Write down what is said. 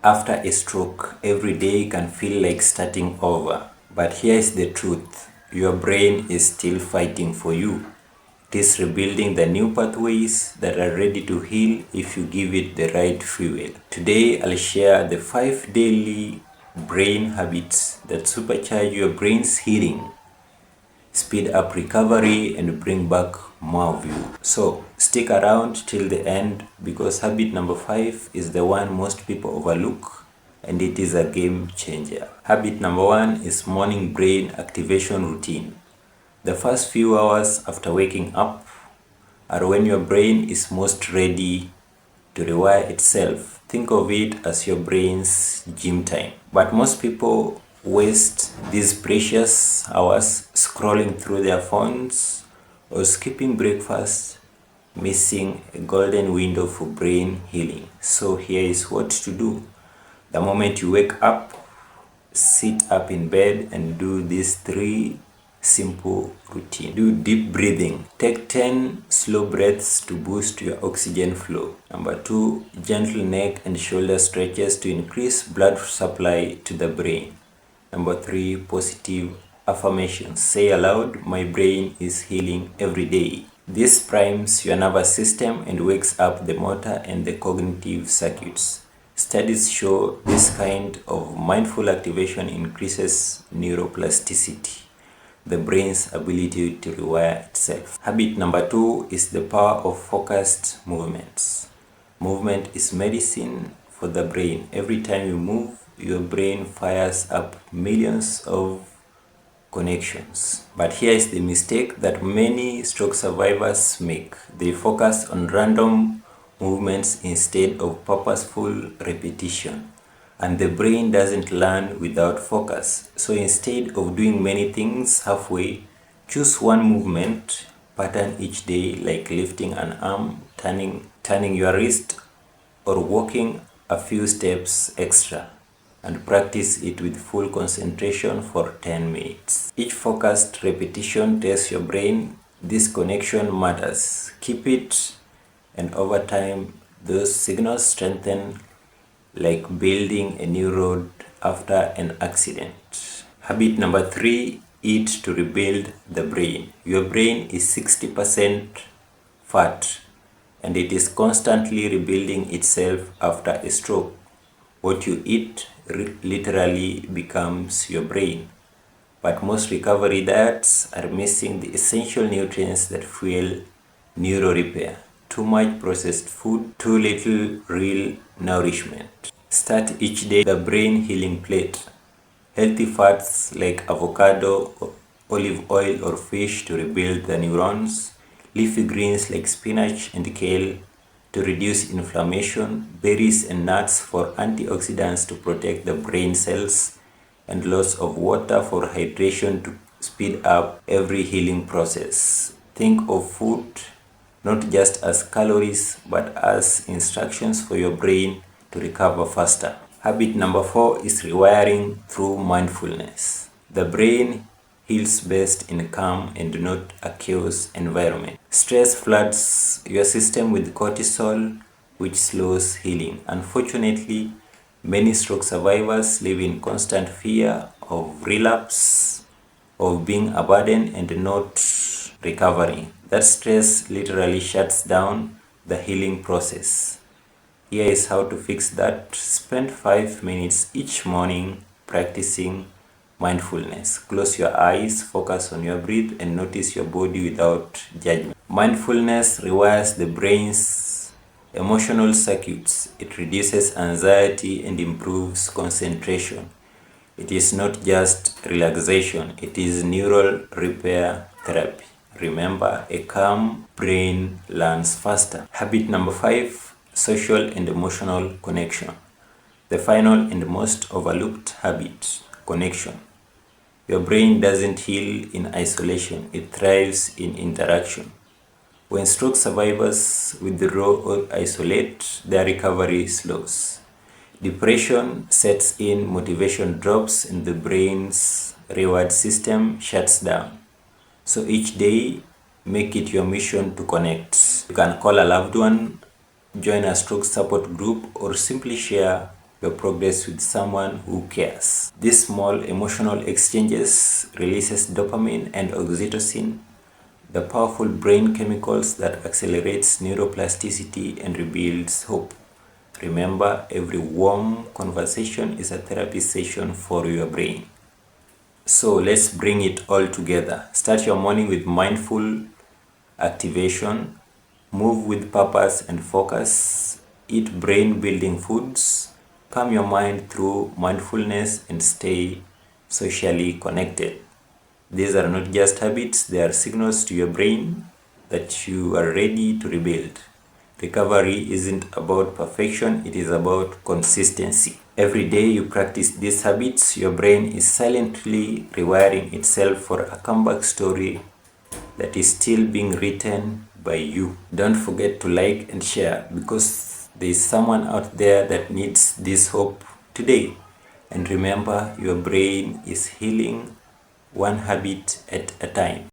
After a stroke, every day can feel like starting over. But here is the truth. Your brain is still fighting for you. It is rebuilding the new pathways that are ready to heal if you give it the right fuel. Today, I'll share the 5 daily brain habits that supercharge your brain's healing, speed up recovery, and bring back more of you. So stick around till the end, because habit number 5 is the one most people overlook, and it is a game changer. Habit number 1 is morning brain activation routine. The first few hours after waking up are when your brain is most ready to rewire itself. Think of it as your brain's gym time. But most people waste these precious hours scrolling through their phones or skipping breakfast, missing a golden window for brain healing. So here is what to do. The moment you wake up, sit up in bed and do these 3 simple routine. Do deep breathing. Take 10 slow breaths to boost your oxygen flow. Number 2, gentle neck and shoulder stretches to increase blood supply to the brain. Number 3, positive affirmations. Say aloud, my brain is healing every day. This primes your nervous system and wakes up the motor and the cognitive circuits. Studies show this kind of mindful activation increases neuroplasticity, the brain's ability to rewire itself. Habit number 2 is the power of focused movements. Movement is medicine for the brain. Every time you move, your brain fires up millions of connections. But here is the mistake that many stroke survivors make. They focus on random movements instead of purposeful repetition, and the brain doesn't learn without focus. So instead of doing many things halfway, choose one movement pattern each day, like lifting an arm, turning your wrist, or walking a few steps extra, and practice it with full concentration for 10 minutes. Each focused repetition tells your brain this connection matters. Keep it, and over time, those signals strengthen, like building a new road after an accident. Habit number 3, eat to rebuild the brain. Your brain is 60% fat, and it is constantly rebuilding itself after a stroke. What you eat literally becomes your brain. But most recovery diets are missing the essential nutrients that fuel neuro repair. Too much processed food, too little real nourishment. Start each day the brain healing plate. Healthy fats like avocado, olive oil, or fish to rebuild the neurons. Leafy greens like spinach and kale to reduce inflammation. Berries and nuts for antioxidants to protect the brain cells. And lots of water for hydration to speed up every healing process. Think of food not just as calories, but as instructions for your brain to recover faster. Habit number 4 is rewiring through mindfulness. The brain heals best in a calm and not a chaos environment. Stress floods your system with cortisol, which slows healing. Unfortunately, many stroke survivors live in constant fear of relapse, of being abandoned and not recovering. That stress literally shuts down the healing process. Here is how to fix that. Spend 5 minutes each morning practicing mindfulness. Close your eyes, focus on your breath, and notice your body without judgment. Mindfulness rewires the brain's emotional circuits. It reduces anxiety and improves concentration. It is not just relaxation, it is neural repair therapy. Remember, a calm brain learns faster. Habit number 5, social and emotional connection. The final and most overlooked habit, connection. Your brain doesn't heal in isolation, it thrives in interaction. When stroke survivors withdraw or isolate, their recovery slows. Depression sets in, motivation drops, and the brain's reward system shuts down. So each day, make it your mission to connect. You can call a loved one, join a stroke support group, or simply share your progress with someone who cares. These small emotional exchanges releases dopamine and oxytocin, the powerful brain chemicals that accelerates neuroplasticity and rebuilds hope. Remember, every warm conversation is a therapy session for your brain. So let's bring it all together. Start your morning with mindful activation, move with purpose and focus, eat brain building foods, calm your mind through mindfulness, and stay socially connected. These are not just habits, they are signals to your brain that you are ready to rebuild. Recovery isn't about perfection, it is about consistency. Every day you practice these habits, your brain is silently rewiring itself for a comeback story that is still being written by you. Don't forget to like and share, because there is someone out there that needs this hope today. And remember, your brain is healing one habit at a time.